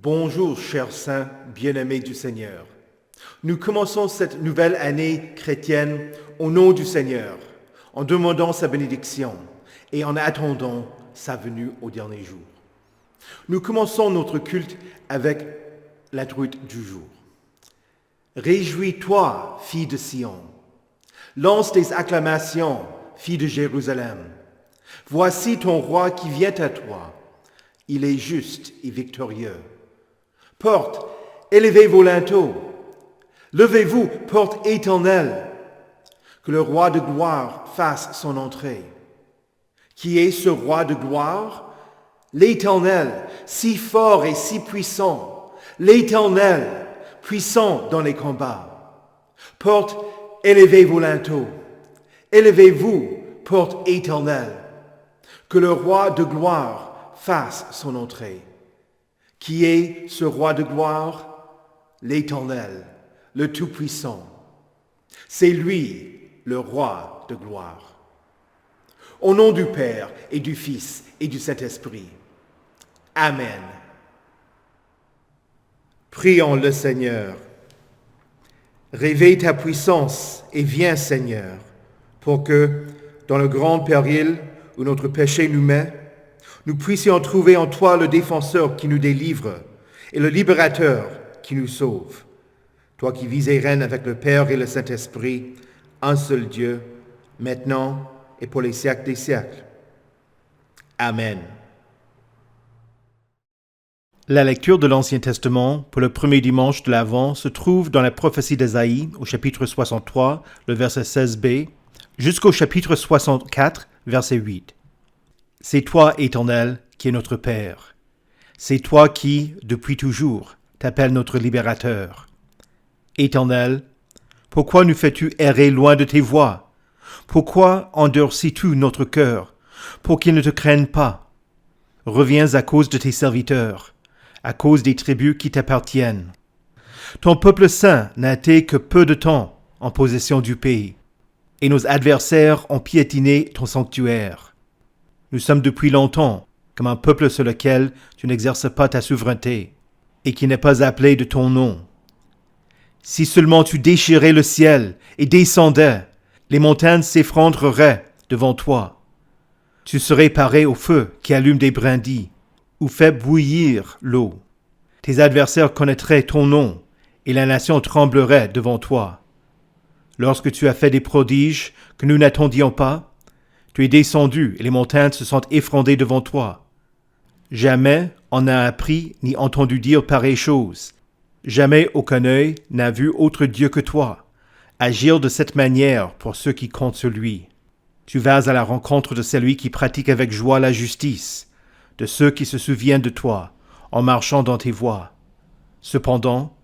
Bonjour, chers saints, bien-aimés du Seigneur. Nous commençons cette nouvelle année chrétienne au nom du Seigneur, en demandant sa bénédiction et en attendant sa venue au dernier jour. Nous commençons notre culte avec l'introïte du jour. Réjouis-toi, fille de Sion. Lance des acclamations, fille de Jérusalem. Voici ton roi qui vient à toi. Il est juste et victorieux. Porte, élevez vos linteaux. Levez-vous, porte éternelle. Que le roi de gloire fasse son entrée. Qui est ce roi de gloire? L'Éternel, si fort et si puissant. L'Éternel, puissant dans les combats. Porte, élevez vos linteaux. Élevez-vous, porte éternelle. Que le roi de gloire fasse son entrée. Qui est ce roi de gloire? L'Éternel, le Tout-Puissant. C'est lui, le roi de gloire. Au nom du Père et du Fils et du Saint-Esprit. Amen. Prions le Seigneur. Réveille ta puissance et viens, Seigneur, pour que, dans le grand péril où notre péché nous met, nous puissions trouver en toi le défenseur qui nous délivre et le libérateur qui nous sauve. Toi qui vis et règnes avec le Père et le Saint-Esprit, un seul Dieu, maintenant et pour les siècles des siècles. Amen. La lecture de l'Ancien Testament pour le premier dimanche de l'Avent se trouve dans la prophétie d'Ésaïe au chapitre 63, le verset 16b, jusqu'au chapitre 64, verset 8. C'est toi, Éternel, qui es notre Père. C'est toi qui, depuis toujours, t'appelles notre libérateur. Éternel, pourquoi nous fais-tu errer loin de tes voies? Pourquoi endurcis-tu notre cœur, pour qu'il ne te craigne pas? Reviens à cause de tes serviteurs, à cause des tribus qui t'appartiennent. Ton peuple saint n'a été que peu de temps en possession du pays, et nos adversaires ont piétiné ton sanctuaire. Nous sommes depuis longtemps comme un peuple sur lequel tu n'exerces pas ta souveraineté, et qui n'est pas appelé de ton nom. Si seulement tu déchirais le ciel et descendais, les montagnes s'effondreraient devant toi. Tu serais paré au feu qui allume des brindilles, ou fait bouillir l'eau. Tes adversaires connaîtraient ton nom, et la nation tremblerait devant toi. Lorsque tu as fait des prodiges que nous n'attendions pas, tu es descendu et les montagnes se sont effondrées devant toi. Jamais on n'a appris ni entendu dire pareille chose. Jamais aucun œil n'a vu autre Dieu que toi, agir de cette manière pour ceux qui comptent sur lui. Tu vas à la rencontre de celui qui pratique avec joie la justice, de ceux qui se souviennent de toi, en marchant dans tes voies. Cependant,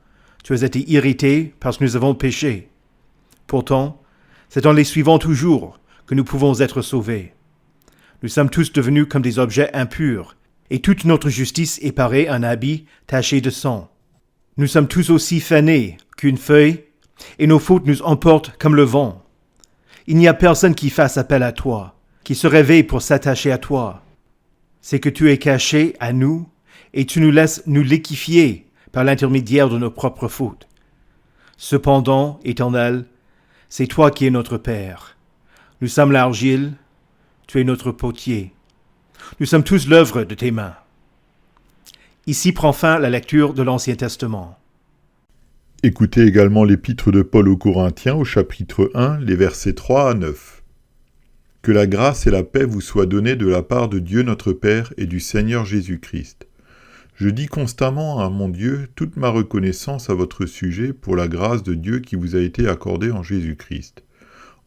tu as été irrité parce que nous avons péché. Pourtant, c'est en les suivant toujours que nous pouvons être sauvés. Nous sommes tous devenus comme des objets impurs, et toute notre justice est parée un habit taché de sang. Nous sommes tous aussi fanés qu'une feuille, et nos fautes nous emportent comme le vent. Il n'y a personne qui fasse appel à toi, qui se réveille pour s'attacher à toi. C'est que tu es caché à nous, et tu nous laisses nous liquéfier par l'intermédiaire de nos propres fautes. Cependant, Éternel, c'est toi qui es notre Père. Nous sommes l'argile, tu es notre potier. Nous sommes tous l'œuvre de tes mains. Ici prend fin la lecture de l'Ancien Testament. Écoutez également l'épître de Paul aux Corinthiens au chapitre 1, les versets 3 à 9. Que la grâce et la paix vous soient données de la part de Dieu notre Père et du Seigneur Jésus-Christ. Je dis constamment à mon Dieu toute ma reconnaissance à votre sujet pour la grâce de Dieu qui vous a été accordée en Jésus-Christ.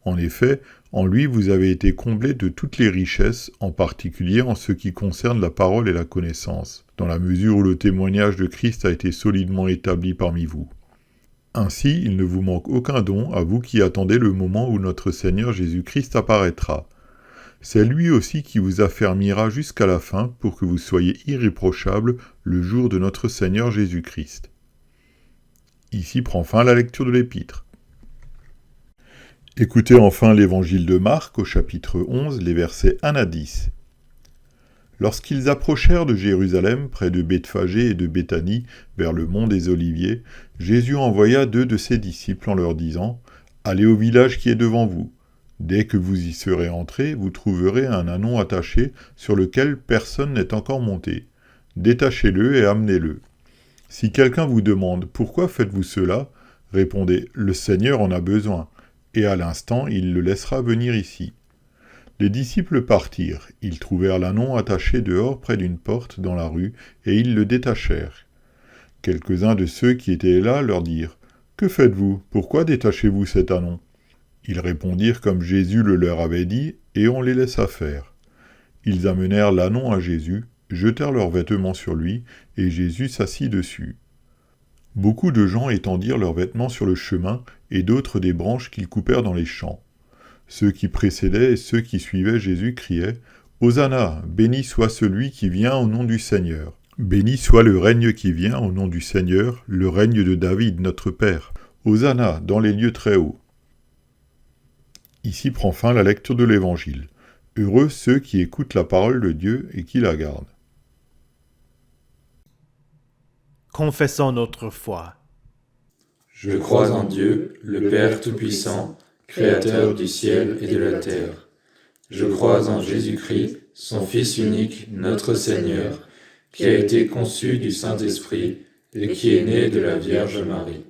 En effet, en lui vous avez été comblés de toutes les richesses, en particulier en ce qui concerne la parole et la connaissance, dans la mesure où le témoignage de Christ a été solidement établi parmi vous. Ainsi, il ne vous manque aucun don à vous qui attendez le moment où notre Seigneur Jésus-Christ apparaîtra. C'est lui aussi qui vous affermira jusqu'à la fin pour que vous soyez irréprochables le jour de notre Seigneur Jésus-Christ. Ici prend fin la lecture de l'épître. Écoutez enfin l'évangile de Marc au chapitre 11, les versets 1 à 10. Lorsqu'ils approchèrent de Jérusalem, près de Bethphagée et de Béthanie, vers le mont des Oliviers, Jésus envoya 2 de ses disciples en leur disant « Allez au village qui est devant vous. Dès que vous y serez entrés, vous trouverez un ânon attaché sur lequel personne n'est encore monté. Détachez-le et amenez-le. Si quelqu'un vous demande « Pourquoi faites-vous cela ?» répondez « Le Seigneur en a besoin. » Et à l'instant, il le laissera venir ici. Les disciples partirent. Ils trouvèrent l'ânon attaché dehors près d'une porte dans la rue, et ils le détachèrent. Quelques-uns de ceux qui étaient là leur dirent « Que faites-vous ? Pourquoi détachez-vous cet ânon ?» Ils répondirent comme Jésus le leur avait dit, et on les laissa faire. Ils amenèrent l'ânon à Jésus, jetèrent leurs vêtements sur lui, et Jésus s'assit dessus. Beaucoup de gens étendirent leurs vêtements sur le chemin, et d'autres des branches qu'ils coupèrent dans les champs. Ceux qui précédaient et ceux qui suivaient Jésus criaient « Hosanna, béni soit celui qui vient au nom du Seigneur. Béni soit le règne qui vient au nom du Seigneur, le règne de David notre Père. Hosanna dans les lieux très hauts. » Ici prend fin la lecture de l'Évangile. Heureux ceux qui écoutent la parole de Dieu et qui la gardent. Confessons notre foi. Je crois en Dieu, le Père Tout-Puissant, Créateur du ciel et de la terre. Je crois en Jésus-Christ, son Fils unique, notre Seigneur, qui a été conçu du Saint-Esprit et qui est né de la Vierge Marie.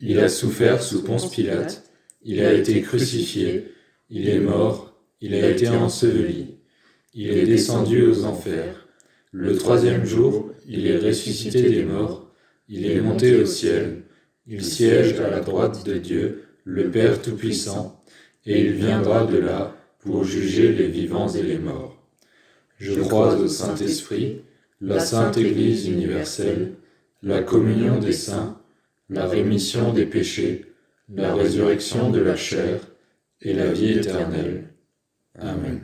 Il a souffert sous Ponce Pilate, il a été crucifié, il est mort, il a été enseveli, il est descendu aux enfers. Le 3e jour, il est ressuscité des morts, il est monté au ciel, il siège à la droite de Dieu, le Père Tout-Puissant, et il viendra de là pour juger les vivants et les morts. Je crois au Saint-Esprit, la Sainte Église universelle, la communion des saints, la rémission des péchés, la résurrection de la chair et la vie éternelle. Amen.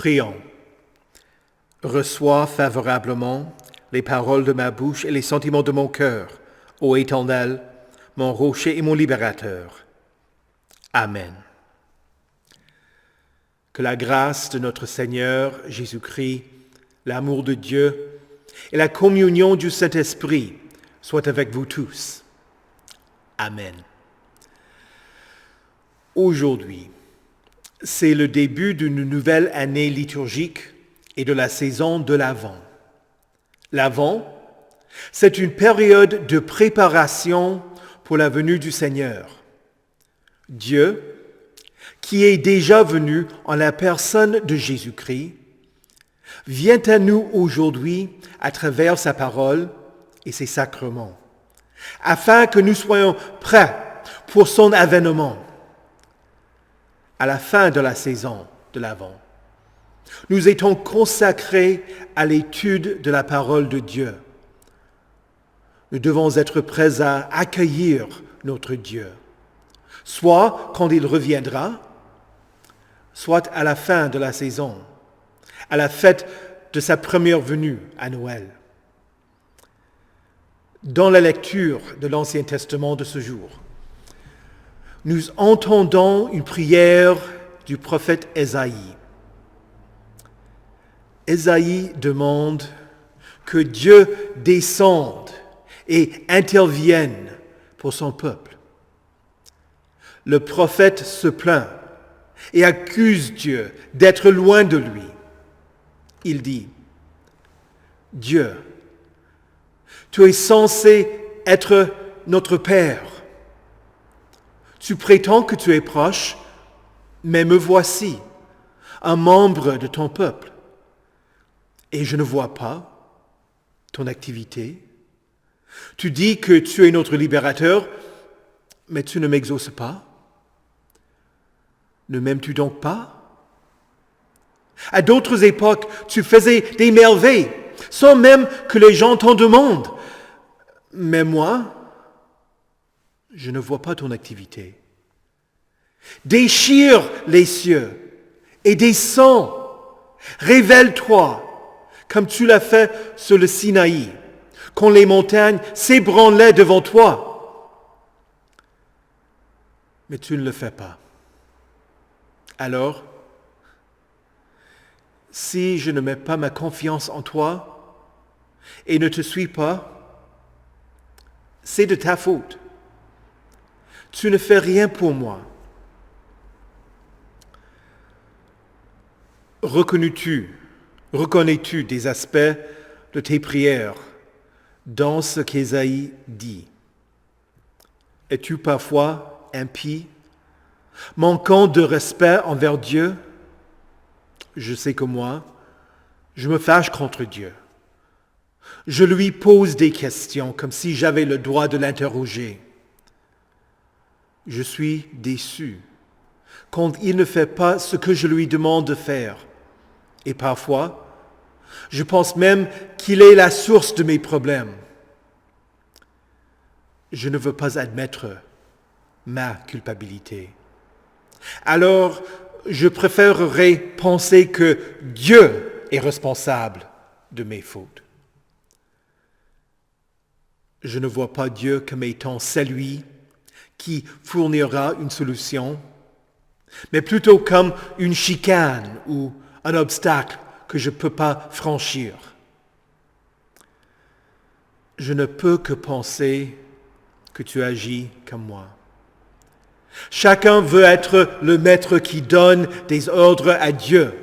Prions. Reçois favorablement les paroles de ma bouche et les sentiments de mon cœur, ô Éternel, mon rocher et mon libérateur. Amen. Que la grâce de notre Seigneur Jésus-Christ, l'amour de Dieu et la communion du Saint-Esprit soient avec vous tous. Amen. Aujourd'hui, c'est le début d'une nouvelle année liturgique et de la saison de l'Avent. L'Avent, c'est une période de préparation pour la venue du Seigneur. Dieu, qui est déjà venu en la personne de Jésus-Christ, vient à nous aujourd'hui à travers sa parole et ses sacrements, afin que nous soyons prêts pour son avènement. À la fin de la saison de l'Avent, nous étions consacrés à l'étude de la parole de Dieu. Nous devons être prêts à accueillir notre Dieu, soit quand il reviendra, soit à la fin de la saison, à la fête de sa première venue à Noël. Dans la lecture de l'Ancien Testament de ce jour, nous entendons une prière du prophète Ésaïe. Ésaïe demande que Dieu descende et intervienne pour son peuple. Le prophète se plaint et accuse Dieu d'être loin de lui. Il dit, « Dieu, tu es censé être notre Père. Tu prétends que tu es proche, mais me voici, un membre de ton peuple. Et je ne vois pas ton activité. Tu dis que tu es notre libérateur, mais tu ne m'exauces pas. Ne m'aimes-tu donc pas? À d'autres époques, tu faisais des merveilles, sans même que les gens t'en demandent. Mais moi, je ne vois pas ton activité. Déchire les cieux et descends. Révèle-toi, comme tu l'as fait sur le Sinaï, quand les montagnes s'ébranlaient devant toi. Mais tu ne le fais pas. Alors, si je ne mets pas ma confiance en toi et ne te suis pas, c'est de ta faute. Tu ne fais rien pour moi. Reconnais-tu des aspects de tes prières dans ce qu'Ésaïe dit? Es-tu parfois impie, manquant de respect envers Dieu? Je sais que moi, je me fâche contre Dieu. Je lui pose des questions comme si j'avais le droit de l'interroger. Je suis déçu quand il ne fait pas ce que je lui demande de faire. Et parfois, je pense même qu'il est la source de mes problèmes. Je ne veux pas admettre ma culpabilité. Alors, je préférerais penser que Dieu est responsable de mes fautes. Je ne vois pas Dieu comme étant celui qui fournira une solution, mais plutôt comme une chicane ou un obstacle que je ne peux pas franchir. Je ne peux que penser que tu agis comme moi. Chacun veut être le maître qui donne des ordres à Dieu,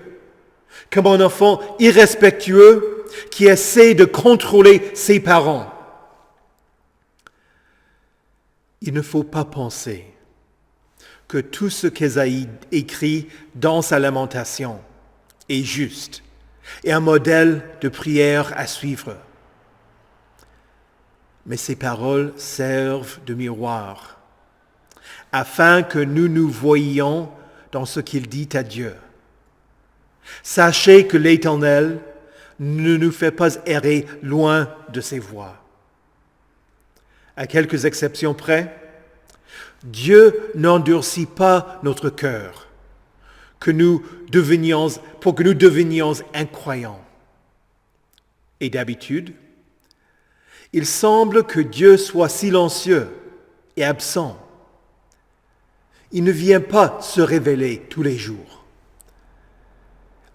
comme un enfant irrespectueux qui essaie de contrôler ses parents. Il ne faut pas penser que tout ce qu'Ésaïe écrit dans sa lamentation est juste et un modèle de prière à suivre. Mais ces paroles servent de miroir afin que nous nous voyions dans ce qu'il dit à Dieu. Sachez que l'Éternel ne nous fait pas errer loin de ses voies. À quelques exceptions près, Dieu n'endurcit pas notre cœur pour que nous devenions incroyants. Et d'habitude, Il semble que Dieu soit silencieux et absent. Il ne vient pas se révéler tous les jours.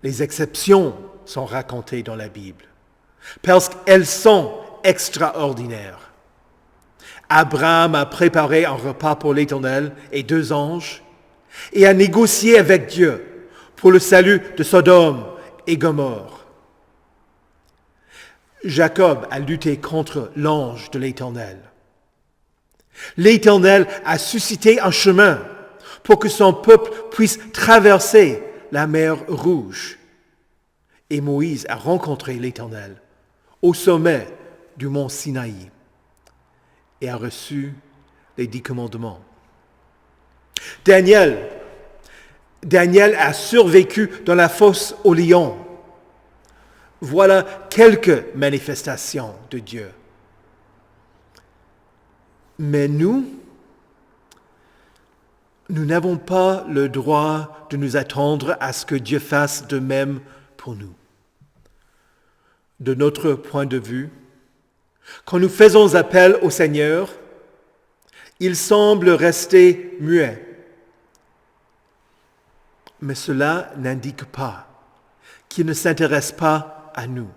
Les exceptions sont racontées dans la Bible parce qu'elles sont extraordinaires. Abraham a préparé un repas pour l'Éternel et 2 anges et a négocié avec Dieu pour le salut de Sodome et Gomorrhe. Jacob a lutté contre l'ange de l'Éternel. L'Éternel a suscité un chemin pour que son peuple puisse traverser la mer Rouge. Et Moïse a rencontré l'Éternel au sommet du mont Sinaï et a reçu les 10 commandements. Daniel a survécu dans la fosse aux lions. Voilà quelques manifestations de Dieu. Mais nous n'avons pas le droit de nous attendre à ce que Dieu fasse de même pour nous. De notre point de vue, quand nous faisons appel au Seigneur, il semble rester muet. Mais cela n'indique pas qu'il ne s'intéresse pas à nous.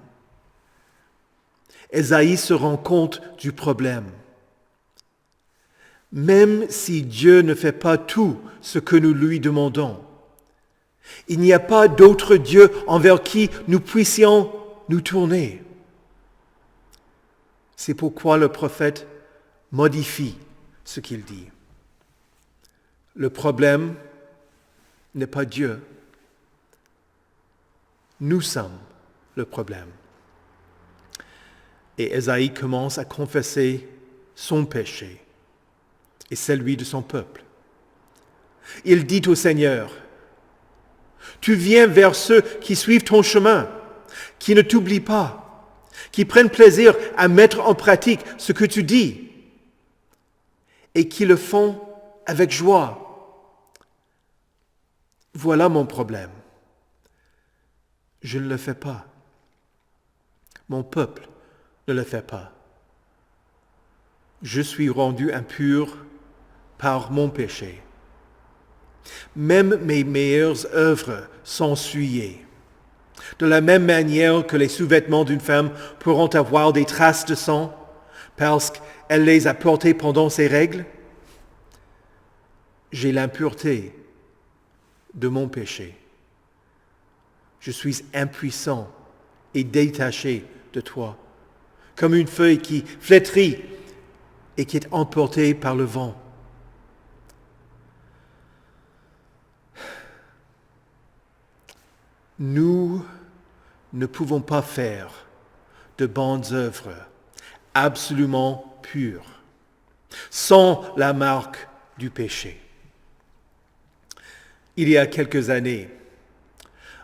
Ésaïe se rend compte du problème. Même si Dieu ne fait pas tout ce que nous lui demandons, il n'y a pas d'autre Dieu envers qui nous puissions nous tourner. C'est pourquoi le prophète modifie ce qu'il dit. Le problème n'est pas Dieu. Nous sommes le problème. Et Ésaïe commence à confesser son péché et celui de son peuple. Il dit au Seigneur, « Tu viens vers ceux qui suivent ton chemin, qui ne t'oublient pas, qui prennent plaisir à mettre en pratique ce que tu dis et qui le font avec joie. Voilà mon problème. Je ne le fais pas. Mon peuple ne le fait pas. Je suis rendu impur par mon péché. Même mes meilleures œuvres sont souillées. De la même manière que les sous-vêtements d'une femme pourront avoir des traces de sang parce qu'elle les a portés pendant ses règles, j'ai l'impureté de mon péché. Je suis impuissant et détaché de toi, comme une feuille qui flétrit et qui est emportée par le vent. Nous ne pouvons pas faire de bonnes œuvres absolument pures, sans la marque du péché. Il y a quelques années,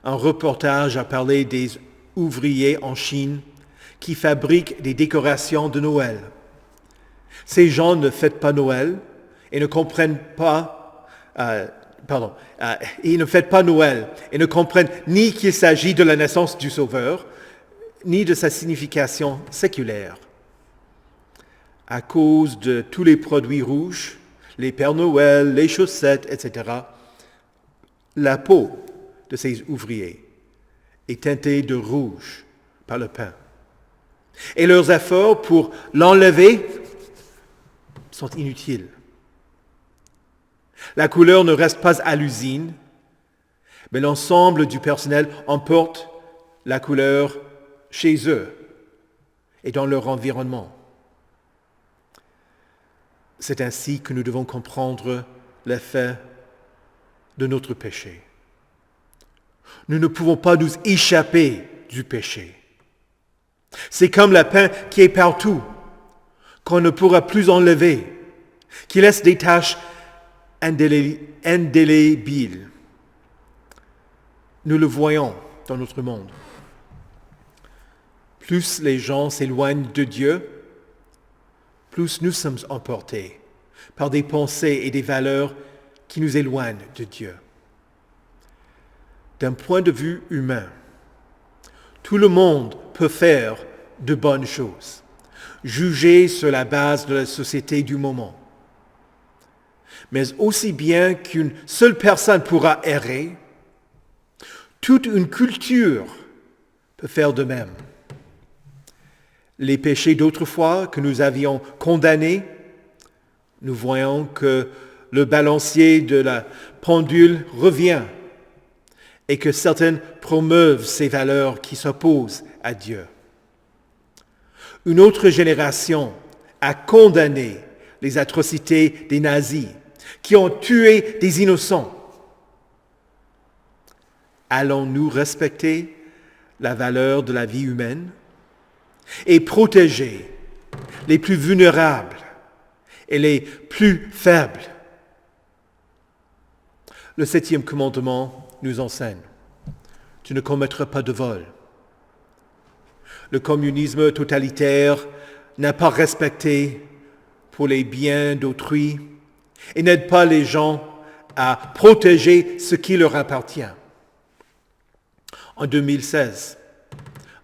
un reportage a parlé des ouvriers en Chine qui fabriquent des décorations de Noël. Ces gens ne fêtent pas Noël et ne comprennent pas, ils ne fêtent pas Noël et ne comprennent ni qu'il s'agit de la naissance du Sauveur, ni de sa signification séculaire. À cause de tous les produits rouges, les Pères Noël, les chaussettes, etc., la peau de ces ouvriers est teintée de rouge par le pain. Et leurs efforts pour l'enlever sont inutiles. La couleur ne reste pas à l'usine, mais l'ensemble du personnel emporte la couleur chez eux et dans leur environnement. C'est ainsi que nous devons comprendre l'effet de notre péché. Nous ne pouvons pas nous échapper du péché. C'est comme le pain qui est partout, qu'on ne pourra plus enlever, qui laisse des taches indélébiles. Nous le voyons dans notre monde. Plus les gens s'éloignent de Dieu, plus nous sommes emportés par des pensées et des valeurs qui nous éloignent de Dieu. D'un point de vue humain, tout le monde peut faire de bonnes choses. jugé sur la base de la société du moment. Mais aussi bien qu'une seule personne pourra errer, toute une culture peut faire de même. Les péchés d'autrefois que nous avions condamnés, nous voyons que le balancier de la pendule revient et que certaines promeuvent ces valeurs qui s'opposent à Dieu. Une autre génération a condamné les atrocités des nazis qui ont tué des innocents. Allons-nous respecter la valeur de la vie humaine et protéger les plus vulnérables et les plus faibles? Le 7e commandement nous enseigne: tu ne commettras pas de vol. Le communisme totalitaire n'a pas respecté pour les biens d'autrui et n'aide pas les gens à protéger ce qui leur appartient. En 2016,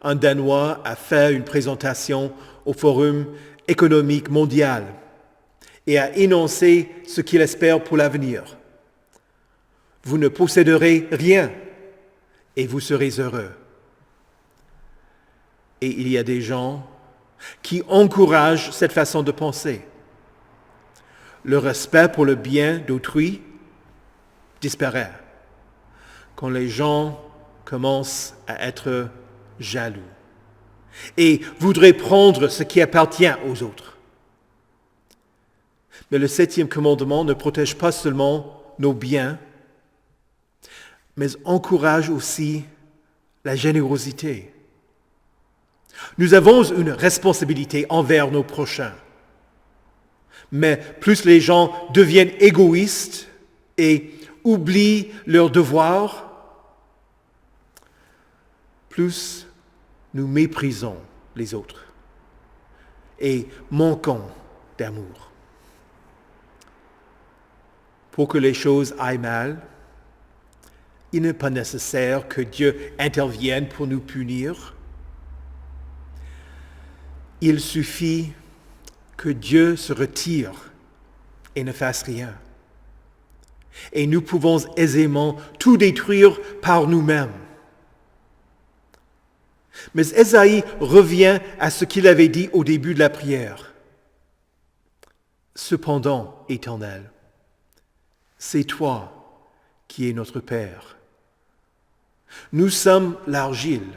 un Danois a fait une présentation au Forum économique mondial et a énoncé ce qu'il espère pour l'avenir. Vous ne posséderez rien et vous serez heureux. Et il y a des gens qui encouragent cette façon de penser. Le respect pour le bien d'autrui disparaît quand les gens commencent à être jaloux et voudraient prendre ce qui appartient aux autres. Mais le 7e commandement ne protège pas seulement nos biens, mais encourage aussi la générosité. Nous avons une responsabilité envers nos prochains. Mais plus les gens deviennent égoïstes et oublient leurs devoirs, plus nous méprisons les autres et manquons d'amour. Pour que les choses aillent mal, il n'est pas nécessaire que Dieu intervienne pour nous punir. Il suffit que Dieu se retire et ne fasse rien. Et nous pouvons aisément tout détruire par nous-mêmes. Mais Ésaïe revient à ce qu'il avait dit au début de la prière. Cependant, Éternel, c'est toi qui es notre Père. Nous sommes l'argile,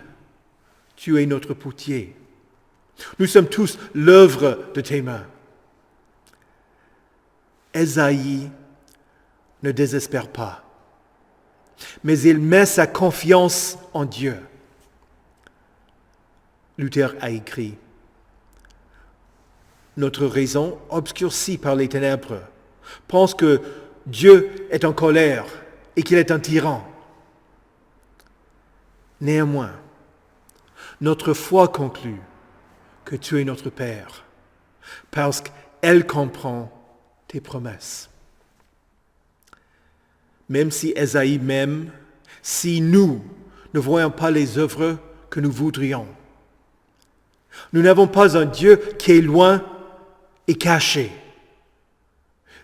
tu es notre potier. Nous sommes tous l'œuvre de tes mains. Ésaïe ne désespère pas, mais il met sa confiance en Dieu. Luther a écrit: notre raison, obscurcie par les ténèbres, pense que Dieu est en colère et qu'il est un tyran. Néanmoins, notre foi conclut que tu es notre Père, parce qu'elle comprend tes promesses. Même si Ésaïe m'aime, si nous ne voyons pas les œuvres que nous voudrions, nous n'avons pas un Dieu qui est loin et caché.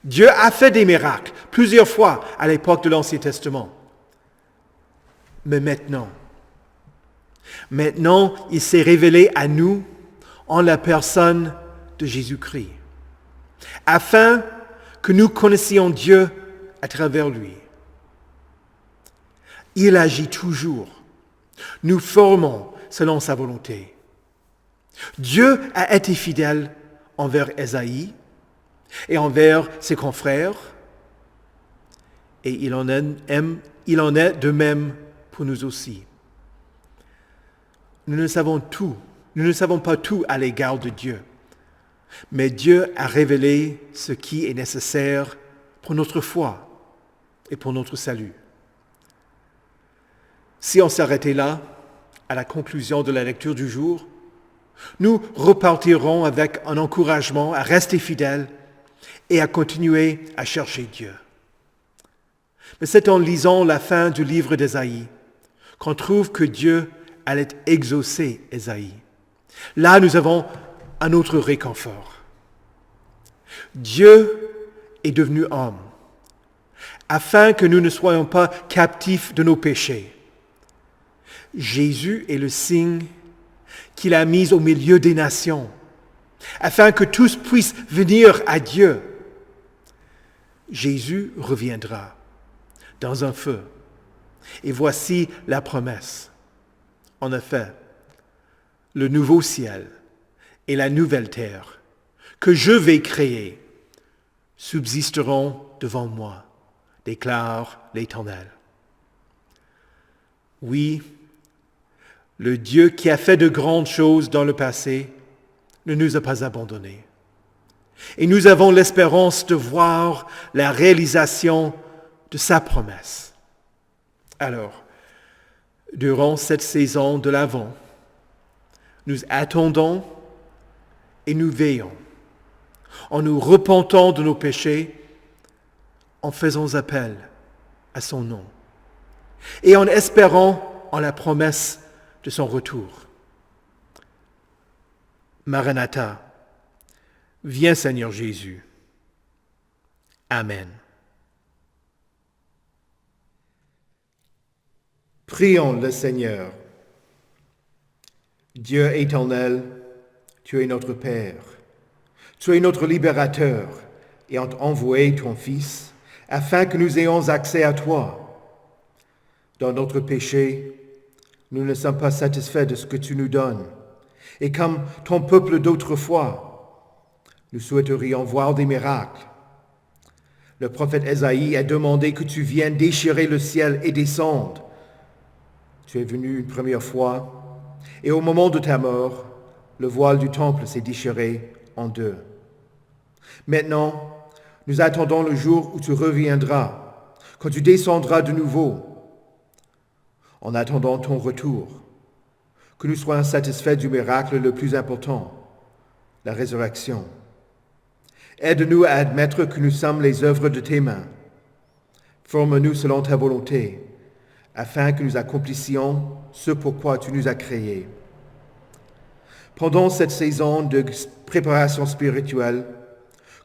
Dieu a fait des miracles plusieurs fois à l'époque de l'Ancien Testament. Mais maintenant, il s'est révélé à nous en la personne de Jésus-Christ, afin que nous connaissions Dieu à travers lui. Il agit toujours. Nous formons selon sa volonté. Dieu a été fidèle envers Ésaïe et envers ses confrères, et il en est de même pour nous aussi. Nous ne savons pas tout à l'égard de Dieu, mais Dieu a révélé ce qui est nécessaire pour notre foi et pour notre salut. Si on s'arrêtait là, à la conclusion de la lecture du jour, nous repartirons avec un encouragement à rester fidèles et à continuer à chercher Dieu. Mais c'est en lisant la fin du livre d'Ésaïe qu'on trouve que Dieu allait exaucer Ésaïe. Là, nous avons à notre réconfort. Dieu est devenu homme, afin que nous ne soyons pas captifs de nos péchés. Jésus est le signe qu'il a mis au milieu des nations, afin que tous puissent venir à Dieu. Jésus reviendra dans un feu. Et voici la promesse. En effet, le nouveau ciel et la nouvelle terre que je vais créer subsisteront devant moi, déclare l'Éternel. Oui, le Dieu qui a fait de grandes choses dans le passé ne nous a pas abandonnés. Et nous avons l'espérance de voir la réalisation de sa promesse. Alors, durant cette saison de l'Avent, nous attendons et nous veillons, en nous repentant de nos péchés, en faisant appel à son nom, et en espérant en la promesse de son retour. Maranatha, viens Seigneur Jésus. Amen. Prions le Seigneur. Dieu éternel, tu es notre Père. Tu es notre libérateur et ont envoyé ton Fils afin que nous ayons accès à toi. Dans notre péché, nous ne sommes pas satisfaits de ce que tu nous donnes. Et comme ton peuple d'autrefois, nous souhaiterions voir des miracles. Le prophète Ésaïe a demandé que tu viennes déchirer le ciel et descendre. Tu es venu une première fois, et au moment de ta mort, le voile du temple s'est déchiré en deux. Maintenant, nous attendons le jour où tu reviendras, quand tu descendras de nouveau. En attendant ton retour, que nous soyons satisfaits du miracle le plus important, la résurrection. Aide-nous à admettre que nous sommes les œuvres de tes mains. Forme-nous selon ta volonté, afin que nous accomplissions ce pourquoi tu nous as créés. Pendant cette saison de préparation spirituelle,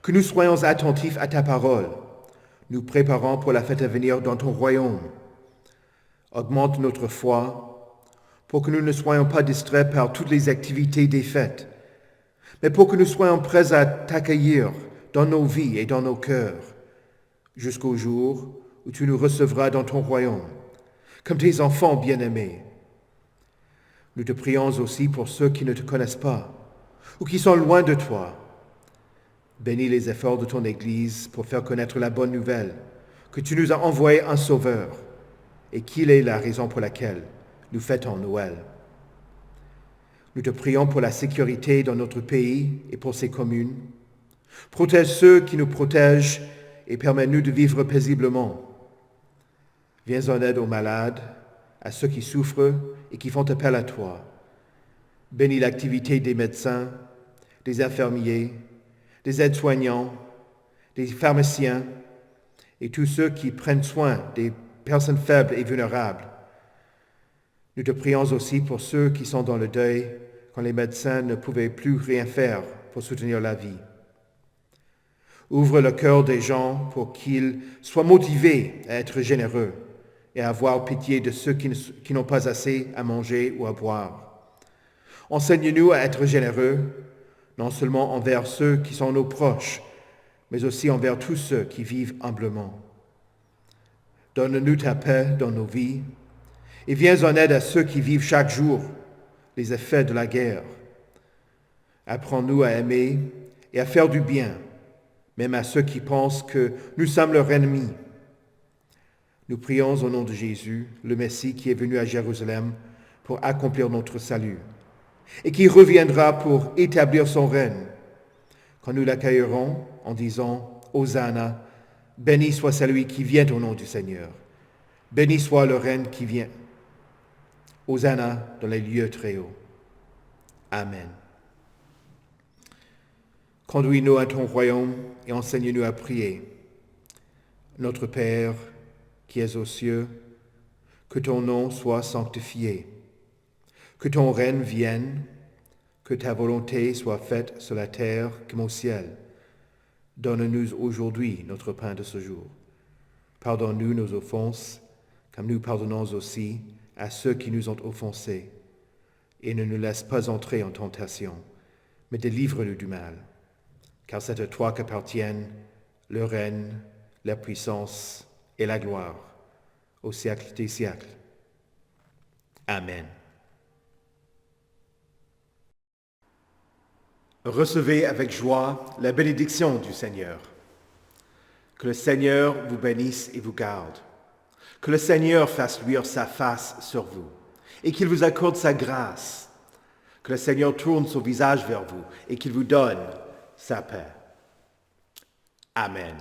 que nous soyons attentifs à ta parole, nous préparant pour la fête à venir dans ton royaume. Augmente notre foi pour que nous ne soyons pas distraits par toutes les activités des fêtes, mais pour que nous soyons prêts à t'accueillir dans nos vies et dans nos cœurs, jusqu'au jour où tu nous recevras dans ton royaume, comme tes enfants bien-aimés. Nous te prions aussi pour ceux qui ne te connaissent pas ou qui sont loin de toi. Bénis les efforts de ton Église pour faire connaître la bonne nouvelle, que tu nous as envoyé un Sauveur et qu'il est la raison pour laquelle nous fêtons Noël. Nous te prions pour la sécurité dans notre pays et pour ses communes. Protège ceux qui nous protègent et permets-nous de vivre paisiblement. Viens en aide aux malades, à ceux qui souffrent et qui font appel à toi. Bénis l'activité des médecins, des infirmiers, des aides-soignants, des pharmaciens et tous ceux qui prennent soin des personnes faibles et vulnérables. Nous te prions aussi pour ceux qui sont dans le deuil quand les médecins ne pouvaient plus rien faire pour soutenir la vie. Ouvre le cœur des gens pour qu'ils soient motivés à être généreux et à avoir pitié de ceux qui n'ont pas assez à manger ou à boire. Enseigne-nous à être généreux, non seulement envers ceux qui sont nos proches, mais aussi envers tous ceux qui vivent humblement. Donne-nous ta paix dans nos vies et viens en aide à ceux qui vivent chaque jour les effets de la guerre. Apprends-nous à aimer et à faire du bien, même à ceux qui pensent que nous sommes leurs ennemis. Nous prions au nom de Jésus, le Messie qui est venu à Jérusalem pour accomplir notre salut et qui reviendra pour établir son règne. Quand nous l'accueillerons en disant « Hosanna », béni soit celui qui vient au nom du Seigneur. Béni soit le règne qui vient. Hosanna dans les lieux très hauts. Amen. Conduis-nous à ton royaume et enseigne-nous à prier. Notre Père, qui es aux cieux, que ton nom soit sanctifié, que ton règne vienne, Que ta volonté soit faite sur la terre comme au ciel. Donne-nous aujourd'hui notre pain de ce jour. Pardonne-nous nos offenses, comme nous pardonnons aussi à ceux qui nous ont offensés. Et ne nous laisse pas entrer en tentation, mais délivre-nous du mal. Car c'est à toi qu'appartiennent le règne, la puissance et la gloire, au siècle des siècles. Amen. Recevez avec joie la bénédiction du Seigneur. Que le Seigneur vous bénisse et vous garde. Que le Seigneur fasse luire sa face sur vous et qu'il vous accorde sa grâce. Que le Seigneur tourne son visage vers vous et qu'il vous donne sa paix. Amen.